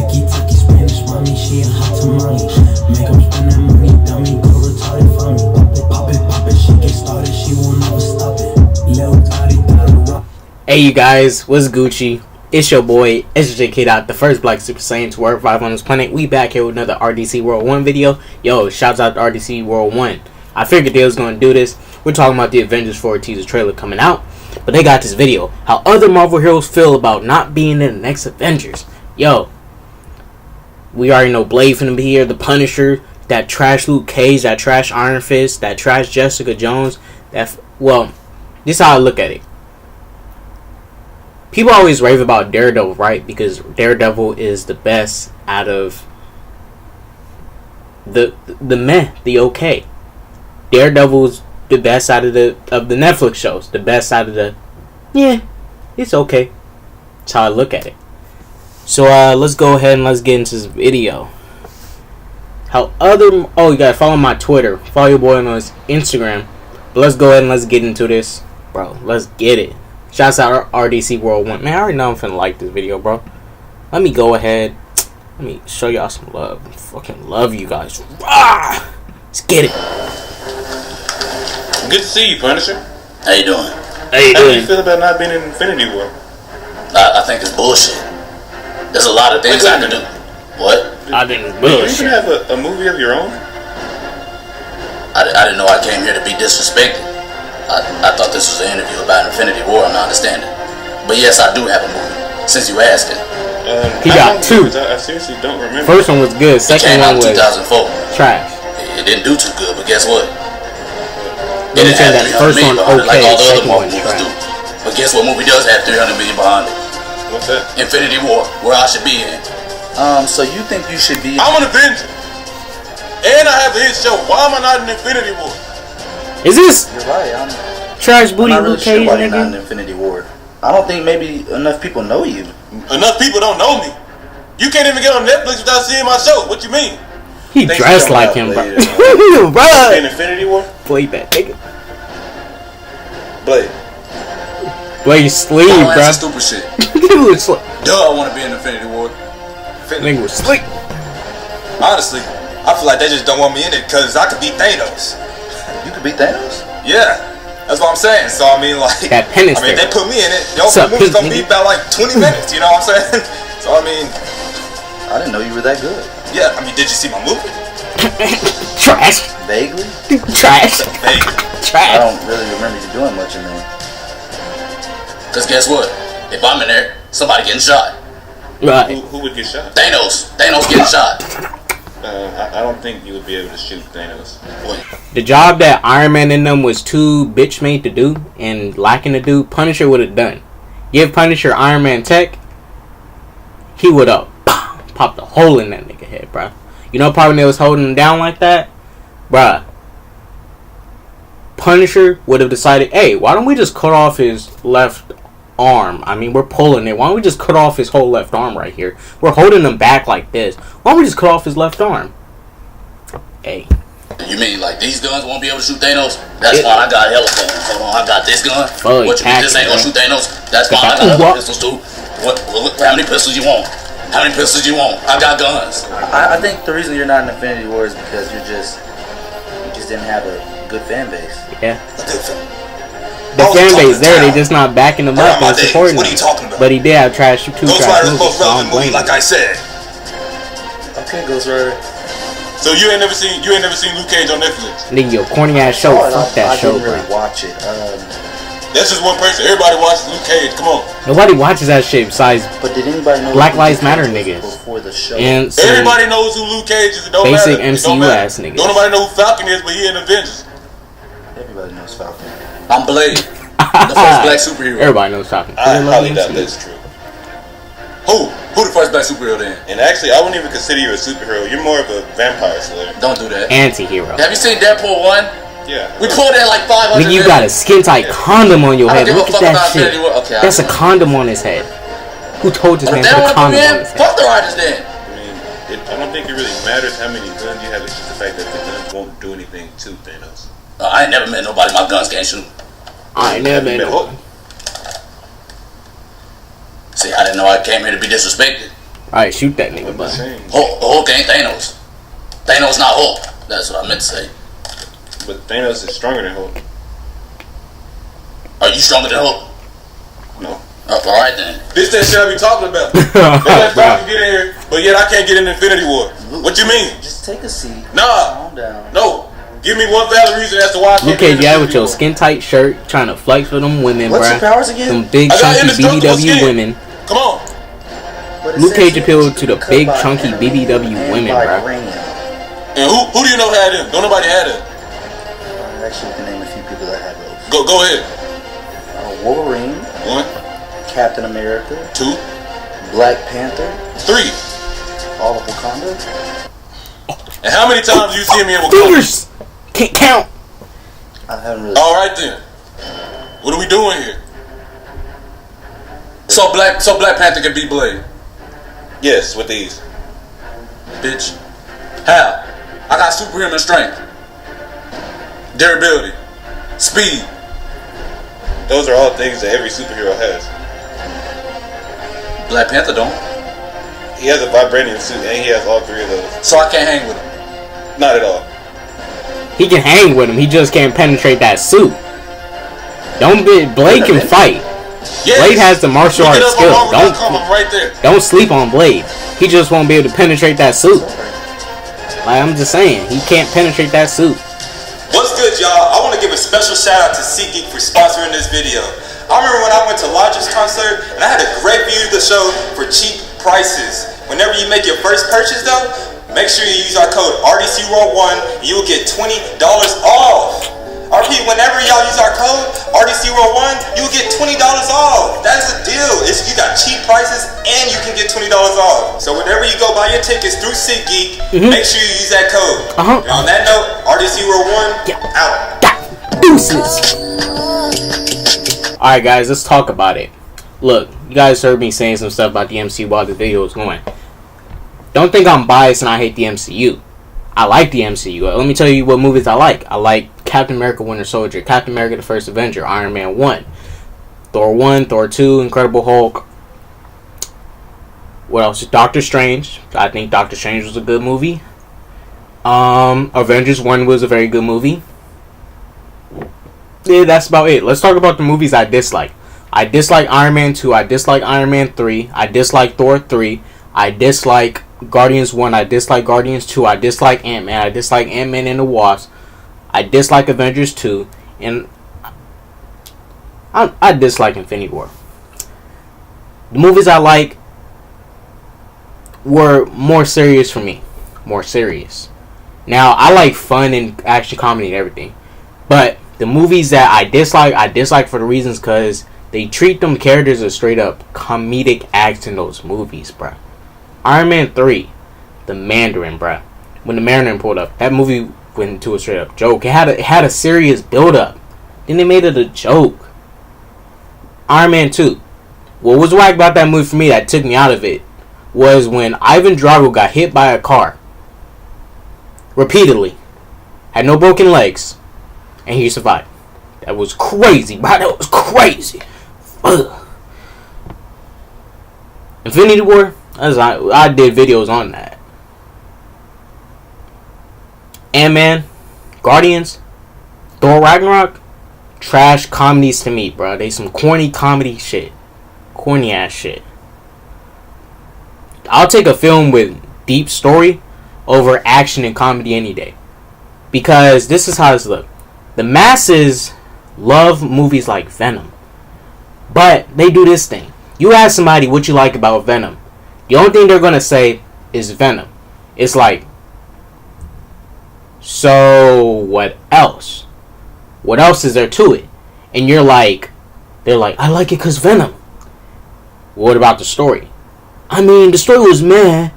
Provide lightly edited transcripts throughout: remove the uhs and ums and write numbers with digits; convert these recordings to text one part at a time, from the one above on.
Tiki Spanish mommy, she a hot tamale. Make 'em spend that money, dummy, go retarded for me. Pop it, she get started, she won't never stop it. Lil Gotti rock. Hey you guys, what's Gucci? It's your boy, SJK. The first Black Super Saiyan to revive on this planet. We back here with another RDC World 1 video. Yo, shouts out to RDC World 1. I figured they was going to do this. We're talking about the Avengers 4 teaser trailer coming out. But they got this video. How other Marvel heroes feel about not being in the next Avengers. Yo, we already know Blade finna be here. The Punisher. That trash Luke Cage. That trash Iron Fist. That trash Jessica Jones. Well, this is how I look at it. People always rave about Daredevil, right? Because Daredevil is the best out of the okay. Daredevil's the best out of the Netflix shows. The best out of the it's okay. That's how I look at it. So let's go ahead and let's get into this video. You gotta follow my Twitter. Follow your boy on his Instagram. But let's go ahead and let's get into this, bro. Let's get it. Shouts out RDC World 1. Man, I already know I'm finna like this video, bro. Let me go ahead. Let me show y'all some love. I fucking love you guys. Rah! Let's get it. Good to see you, Punisher. How you doing? How do you feel about not being in Infinity War? I think it's bullshit. There's a lot of things I can do. What? I think it's Do you bullshit. even have a movie of your own? I didn't know I came here to be disrespected. I thought this was an interview about Infinity War. I'm not understanding. But yes, I do have a movie. Since you asking. He got two. I seriously don't remember. First one was good. Second one was 2004. trash. It didn't do too good, but guess what? Let me say that first one okay, like all the other second Marvel one movies do. trash. But guess what movie does have 300 million behind it? What's that? Infinity War, where I should be in. So you think you should be? I'm an Avenger, and I have a hit show. Why am I not in Infinity War? Is this You're right. I'm trash booty not really Luke sure Cage, why you're not in nigga? Infinity War. I don't think maybe enough people know you. Enough people don't know me. You can't even get on Netflix without seeing my show. What you mean? He Thanks dressed for like coming him, out, bro. In Bro, Infinity War? play that nigga. Blade. Blade sleep, Don't bro. answer stupid shit. Nigga was sleep. Duh, I want to be in Infinity War. Nigga was sleep. Honestly, I feel like they just don't want me in it because I could beat Thanos. You could beat Thanos? Yeah, that's what I'm saying. So I mean, like, That penance I mean, there. they put me in it. The What's up, movie's gonna nigga? be about like 20 minutes. You know what I'm saying? So I mean, I didn't know you were that good. yeah. I mean, did you see my movie? Trash. Vaguely? Trash. Hey, I Trash. don't really remember you doing much in there. Cause guess what? If I'm in there, somebody getting shot. Right. Who would get shot? Thanos getting shot. I don't think you would be able to shoot Thanos. The job that Iron Man in them was too bitch made to do and lacking to do, Punisher would have done. Give Punisher Iron Man tech, he would have popped a hole in that nigga head, bruh. You know, probably when they was holding him down like that, bruh. Punisher would have decided, hey, why don't we just cut off his left arm? I mean, we're pulling it. Why don't we just cut off his whole left arm right here? We're holding him back like this. Why don't we just cut off his left arm? Hey. You mean like these guns won't be able to shoot Thanos? That's fine, I got hella guns. Hold on, I got this gun. Fuck, What you mean this ain't gonna shoot Thanos? That's fine, I got other pistols too. How many pistols you want? How many pistols you want? I got guns. I think the reason you're not in Infinity War is because you just didn't have a good fan base. Yeah. a good film. The I was fan talking base to there, they town. just not backing him Around up my and days. supporting What are you him. talking about? But he did have two Ghost trash Rider's movies, most so I don't relevant movie, blame like him. I said. Okay, Ghost Rider. So you ain't never seen Luke Cage on Netflix? Nigga, your corny ass show. Fuck that show, I didn't bro. really watch it. That's just one person. Everybody watches Luke Cage. Come on. Nobody watches that shit besides But did anybody know Black who Lives Luke Matter Cage was niggas. before the show? and some Everybody knows who Luke Cage is. It don't basic matter. It don't MCU matter. ass niggas. Don't nobody know who Falcon is, but he in Avengers. Everybody knows Falcon. I'm Blade, the first black superhero. Everybody knows Falcon. I highly doubt that's true. Who the first black superhero then? And actually, I wouldn't even consider you a superhero. You're more of a vampire slayer. Don't do that. Anti-hero. Have you seen Deadpool 1? Yeah. We pulled that like 500 Nigga, you got a skin tight condom on your I head. don't give Look a at fuck that about shit. Infinity War. Okay, That's a condom on his head. Who told this man to put a condom on his head? Fuck the writers then. I mean, I don't think it really matters how many guns you have. It's just the fact that the guns won't do anything to Thanos. I ain't never met nobody my guns can't shoot. I ain't never been. Hulk? See, I didn't know I came here to be disrespected. Alright, shoot that nigga, bud. Hulk ain't Thanos. Thanos not Hulk. That's what I meant to say. But Thanos is stronger than Hulk. Are you stronger than Hulk? No. Alright then. This that shit I be talking about. They let Falcon get in here, but yet I can't get in Infinity War. What you mean? Just take a seat. Nah. Calm down. No. Give me one valid reason as to why I can't Luke get in Cage, yeah, with Infinity your War. skin tight shirt, trying to flex for them women, What's bruh. your powers again? Some big I got chunky indestructible BBW skin. women. Come on. But it Luke says Cage here appealed you to the can big, cut by chunky enemy BBW and women, by bruh. ringing. And who do you know had them? Don't nobody had them. Actually, you can name a few people that have those. Go ahead. Wolverine, 1, Captain America, 2, Black Panther, 3. all of Wakanda. And how many times you see me in Wakanda? Fingers! Can't count! I haven't really. All right then. What are we doing here? So Black Panther can beat Blade. Yes, with these. Bitch. How? I got superhuman strength. Durability. Speed. Those are all things that every superhero has. Black Panther don't. He has a vibranium suit, and he has all 3 of those. So I can't hang with him. Not at all. He can hang with him, he just can't penetrate that suit. Blade can fight. Yes. Blade has the martial Look it arts up on skill. Marvel.com, I'm right there. Don't sleep on Blade. He just won't be able to penetrate that suit. Like, I'm just saying, he can't penetrate that suit. What's good, y'all? I want to give a special shout out to SeatGeek for sponsoring this video. I remember when I went to Logic's concert and I had a great view of the show for cheap prices. Whenever you make your first purchase though, make sure you use our code RDCROLL1 and you will get $20 off. I repeat, whenever y'all use our code RDCROLL1, you will get $20 off. That is a deal. You got cheap prices and you can get $20 off. So whenever you go buy your tickets through SeatGeek, make sure you use that code. And on that note, RDCROLL1 out. Deuces. Alright guys, let's talk about it. Look, you guys heard me saying some stuff about the MCU while the video was going. Don't think I'm biased and I hate the MCU. I like the MCU. Let me tell you what movies I like. I like Captain America Winter Soldier, Captain America the First Avenger, Iron Man 1, Thor 1, Thor 2, Incredible Hulk. What else? Doctor Strange. I think Doctor Strange was a good movie. Avengers 1 was a very good movie. Yeah, that's about it. Let's talk about the movies I dislike. I dislike Iron Man 2. I dislike Iron Man 3. I dislike Thor 3. I dislike Guardians 1. I dislike Guardians 2. I dislike Ant-Man. I dislike Ant-Man and the Wasp. I dislike Avengers 2. And I dislike Infinity War. The movies I like were more serious for me. More serious. Now, I like fun and action comedy and everything. But the movies that I dislike for the reasons because they treat them characters as straight up comedic acts in those movies, bruh. Iron Man 3, the Mandarin, bruh. When the Mandarin pulled up, that movie went into a straight up joke. It had a serious build up. Then they made it a joke. Iron Man 2. What was whack about that movie for me that took me out of it was when Ivan Drago got hit by a car. Repeatedly. Had no broken legs. And he survived. That was crazy, bro. That was crazy. Ugh. Infinity War. I did videos on that. Ant-Man, Guardians, Thor Ragnarok, trash comedies to me, bro. They some corny comedy shit. Corny ass shit. I'll take a film with deep story over action and comedy any day. Because this is how it's look. The masses love movies like Venom. But they do this thing. You ask somebody what you like about Venom. The only thing they're going to say is Venom. It's like, so what else? What else is there to it? And they're like, I like it because Venom. What about the story? I mean, the story was meh.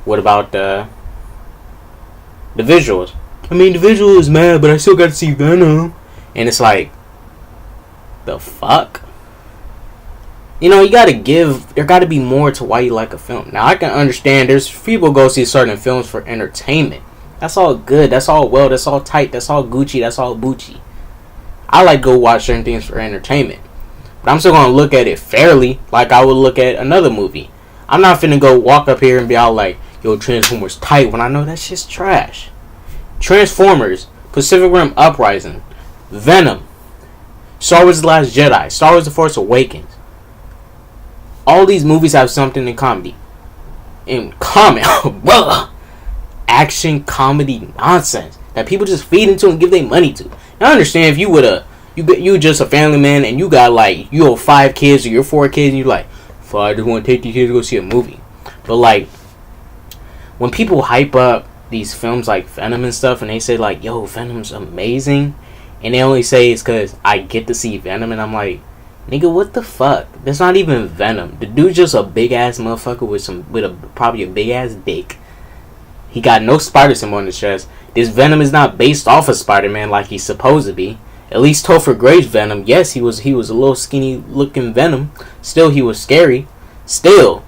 What about the visuals? I mean, the visual is mad, but I still got to see Venom. And it's like, the fuck? You know, there got to be more to why you like a film. Now, I can understand there's people go see certain films for entertainment. That's all good. That's all well. That's all tight. That's all Gucci. That's all Gucci. I like go watch certain things for entertainment. But I'm still going to look at it fairly like I would look at another movie. I'm not finna go walk up here and be all like, yo, Transformers tight, when I know that shit's trash. Transformers, Pacific Rim Uprising, Venom, Star Wars The Last Jedi, Star Wars The Force Awakens. All these movies have something in comedy. In common, action comedy nonsense that people just feed into and give their money to. Now, I understand if you just a family man and you got like, you have 5 kids or you're 4 kids and you like, I just want to take these kids to go see a movie. But like, when people hype up these films like Venom and stuff, and they say like, yo, Venom's amazing, and they only say it's because I get to see Venom, and I'm like, nigga, what the fuck? That's not even Venom. The dude's just a big ass motherfucker with probably a big ass dick. He got no spider symbol on his chest. This Venom is not based off of Spider-Man like he's supposed to be. At least Topher Grace's Venom, yes, he was a little skinny looking Venom. Still, he was scary. Still,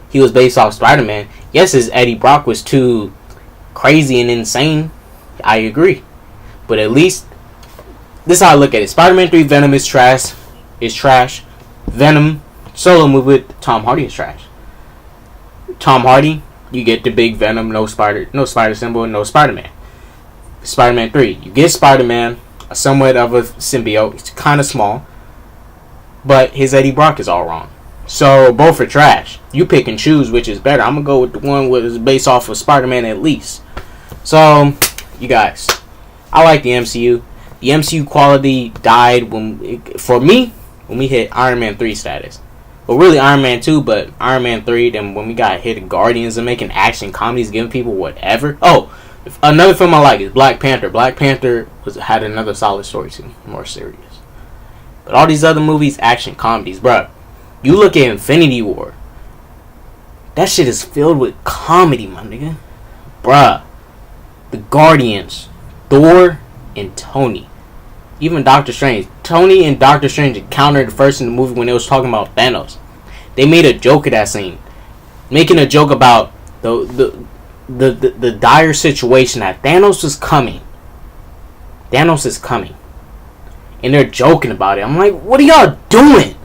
he was based off Spider-Man. Yes, his Eddie Brock was too crazy and insane. I agree. But at least, this is how I look at it. Spider-Man 3 Venom is trash. Venom solo movie with Tom Hardy is trash. Tom Hardy, you get the big Venom, no spider symbol, no Spider-Man. Spider-Man 3, you get Spider-Man, somewhat of a symbiote. It's kind of small, but his Eddie Brock is all wrong. So both are trash. You pick and choose which is better. I'm gonna go with the one that is based off of Spider-Man at least. So, you guys, I like the MCU. The MCU quality died for me when we hit Iron Man 3 status. Well, really Iron Man 2, but Iron Man 3. Then when we got hit Guardians and making action comedies, giving people whatever. Oh, another film I like is Black Panther. Black Panther had another solid story too, more serious. But all these other movies, action comedies, bruh. You look at Infinity War. That shit is filled with comedy, my nigga. Bruh. The Guardians, Thor, and Tony. Even Doctor Strange. Tony and Doctor Strange encountered first in the movie when they was talking about Thanos. They made a joke of that scene. Making a joke about the dire situation that Thanos is coming. Thanos is coming. And they're joking about it. I'm like, what are y'all doing?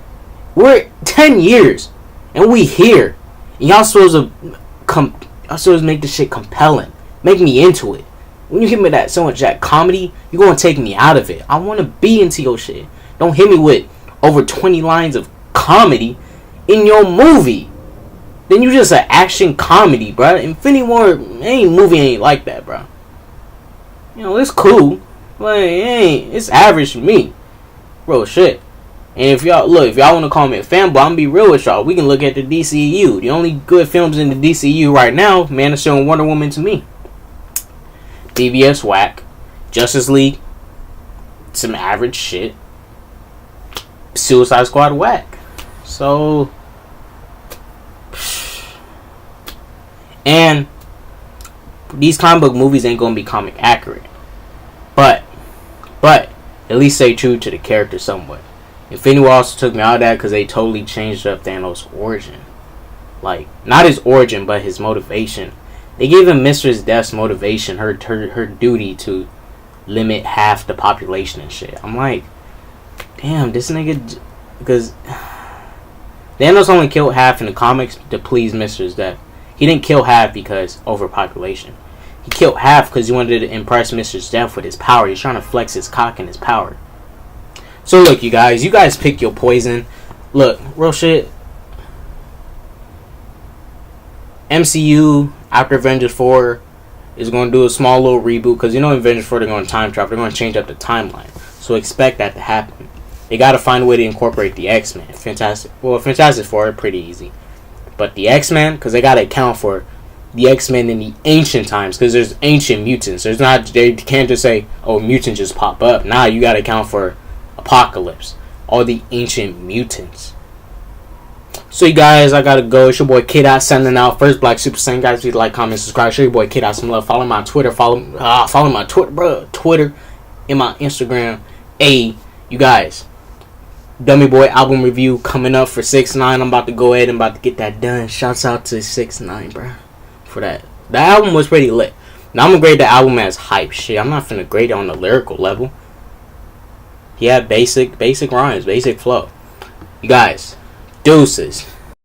We're 10 years. And we here. And y'all supposed to make this shit compelling. Make me into it. When you hit me with that so much that comedy, you're gonna take me out of it. I wanna be into your shit. Don't hit me with over 20 lines of comedy in your movie. Then you just an action comedy, bro. Infinity War movie ain't like that, bro. You know, it's cool, but it's average for me. Real shit. And if y'all want to call me a fanboy, I'm gonna be real with y'all. We can look at the DCU. The only good films in the DCU right now, Man of Steel and Wonder Woman to me. BVS whack. Justice League, some average shit. Suicide Squad whack. So, and these comic book movies ain't gonna be comic accurate, but at least stay true to the character somewhat. Infinity War also took me out of that because they totally changed up Thanos' origin. Like, not his origin, but his motivation. They gave him Mistress Death's motivation, her duty to limit half the population and shit. I'm like, damn, this nigga, because Thanos only killed half in the comics to please Mistress Death. He didn't kill half because overpopulation. He killed half because he wanted to impress Mistress Death with his power. He's trying to flex his cock and his power. So look, you guys pick your poison. Look, real shit. MCU after Avengers 4 is going to do a small little reboot because you know in Avengers 4 they're going to time travel. They're going to change up the timeline. So expect that to happen. They got to find a way to incorporate the X-Men. Fantastic Four, pretty easy. But the X-Men, because they got to account for the X-Men in the ancient times because there's ancient mutants. They can't just say, oh, mutants just pop up. Nah, you got to account for Apocalypse, all the ancient mutants. So you guys, I gotta go. It's your boy Kid Out sending out First Black Super Saiyan. Guys, please like, comment, subscribe. Show your boy Kid Out some love. Follow my Twitter. Follow my Twitter, bro. Twitter and my Instagram. Hey, you guys, Dummy Boy album review coming up for 6ix9ine. I'm about to go ahead and about to get that done. Shouts out to 6ix9ine, bro, for that. The album was pretty lit. Now I'm gonna grade the album as hype shit. I'm not finna grade it on the lyrical level. He had basic rhymes, basic flow. You guys, deuces.